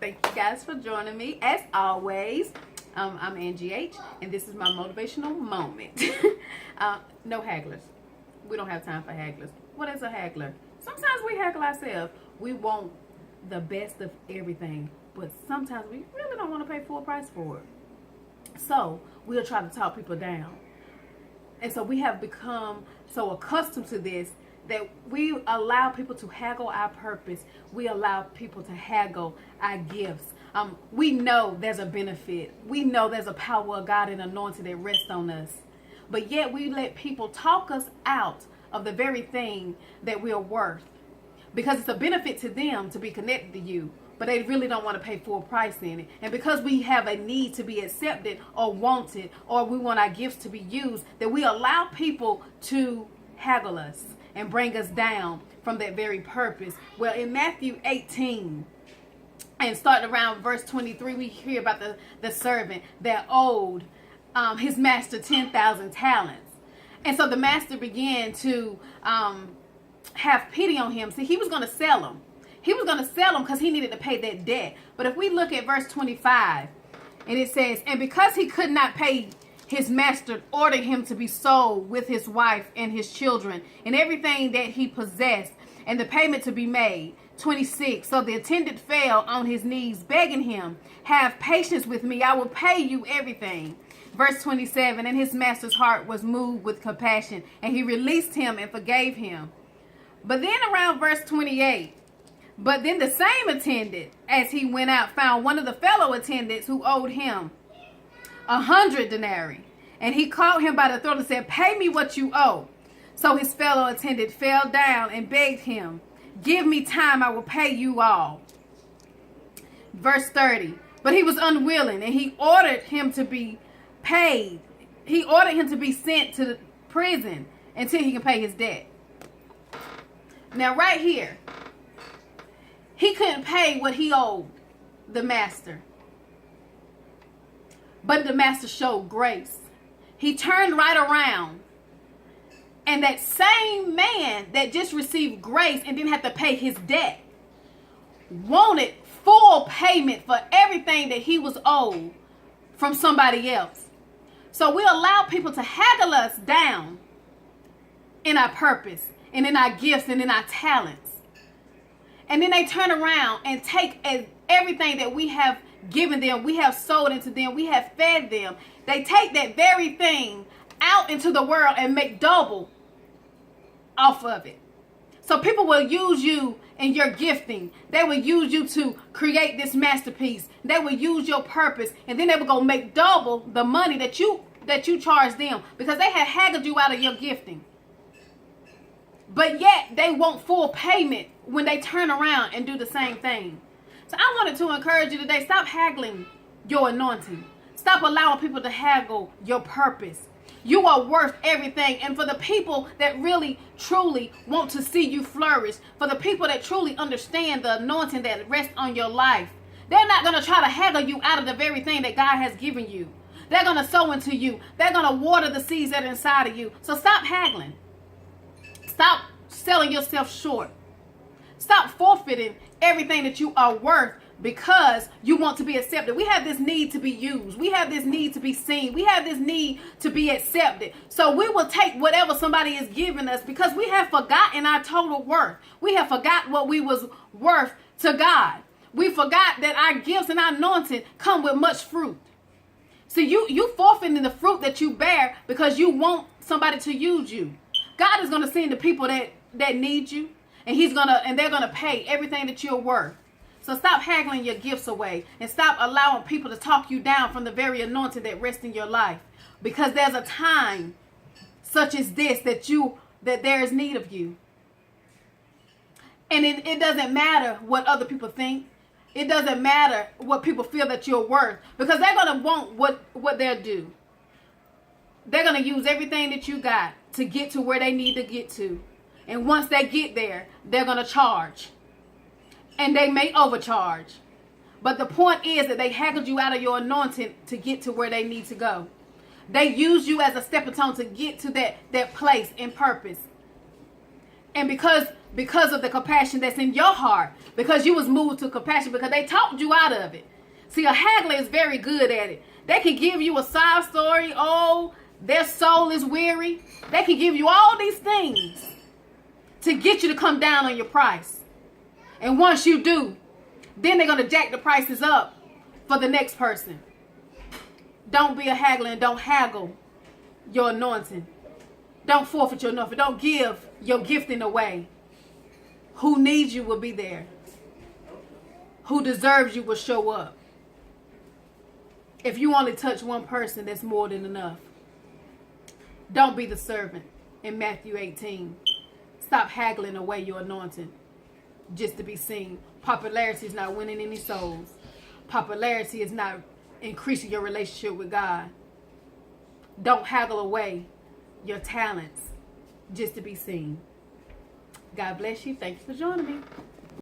Thank you guys for joining me. As always, I'm Angie H, and this is my motivational moment. No hagglers. We don't have time for hagglers. What is a haggler? Sometimes we haggle ourselves. We want the best of everything, but sometimes we really don't want to pay full price for it. So we'll try to talk people down. And so we have become so accustomed to this that we allow people to haggle our purpose. We allow people to haggle our gifts. We know there's a benefit. We know there's a power of God and anointing that rests on us. But yet we let people talk us out of the very thing that we are worth. Because it's a benefit to them to be connected to you, but they really don't want to pay full price in it. And because we have a need to be accepted or wanted, or we want our gifts to be used, that we allow people to haggle us and bring us down from that very purpose. Well, in Matthew 18, and starting around verse 23, we hear about the servant that owed his master 10,000 talents. And so the master began to have pity on him. See, he was going to sell him. He was going to sell him because he needed to pay that debt. But if we look at verse 25, and it says, and because he could not pay, his master ordered him to be sold with his wife and his children and everything that he possessed, and the payment to be made. 26, so the attendant fell on his knees, begging him, have patience with me, I will pay you everything. Verse 27, and his master's heart was moved with compassion, and he released him and forgave him. But then around verse 28, but then the same attendant, as he went out, found one of the fellow attendants who owed him 100 denarii. And he caught him by the throat and said, pay me what you owe. So his fellow attendant fell down and begged him, give me time, I will pay you all. Verse 30, but he was unwilling, and he ordered him to be paid. He ordered him to be sent to the prison until he can pay his debt. Now right here, he couldn't pay what he owed the master. But the master showed grace. He turned right around. And that same man that just received grace and didn't have to pay his debt wanted full payment for everything that he was owed from somebody else. So we allow people to haggle us down in our purpose and in our gifts and in our talents. And then they turn around and take everything that we have given them, we have sold into them, we have fed them. They take that very thing out into the world and make double off of it. So people will use you in your gifting. They will use you to create this masterpiece. They will use your purpose, and then they will go make double the money that you charge them, because they had haggled you out of your gifting. But yet they want full payment when they turn around and do the same thing. So I wanted to encourage you today, stop haggling your anointing. Stop allowing people to haggle your purpose. You are worth everything. And for the people that really, truly want to see you flourish, for the people that truly understand the anointing that rests on your life, they're not going to try to haggle you out of the very thing that God has given you. They're going to sow into you. They're going to water the seeds that are inside of you. So stop haggling. Stop selling yourself short. Stop forfeiting everything that you are worth because you want to be accepted. We have this need to be used. We have this need to be seen. We have this need to be accepted. So we will take whatever somebody is giving us because we have forgotten our total worth. We have forgot what we was worth to God. We forgot that our gifts and our anointing come with much fruit. So you forfeiting the fruit that you bear because you want somebody to use you. God is going to send the people that need you, and they're going to pay everything that you're worth. So stop haggling your gifts away and stop allowing people to talk you down from the very anointing that rests in your life. Because there's a time such as this that there is need of you. And it doesn't matter what other people think. It doesn't matter what people feel that you're worth, because they're going to want what they're due. They're going to use everything that you got to get to where they need to get to. And once they get there, they're going to charge. And they may overcharge. But the point is that they haggled you out of your anointing to get to where they need to go. They use you as a stepping stone to get to that place in purpose. And because because of the compassion that's in your heart, because you was moved to compassion, because they talked you out of it. See, a haggler is very good at it. They can give you a side story. Oh, their soul is weary. They can give you all these things to get you to come down on your price. And once you do, then they're going to jack the prices up for the next person. Don't be a haggler and don't haggle your anointing. Don't forfeit your anointing. Don't give your gifting away. Who needs you will be there. Who deserves you will show up. If you only touch one person, that's more than enough. Don't be the servant in Matthew 18. Stop haggling away your anointing just to be seen. Popularity is not winning any souls. Popularity is not increasing your relationship with God. Don't haggle away your talents just to be seen. God bless you. Thank you for joining me.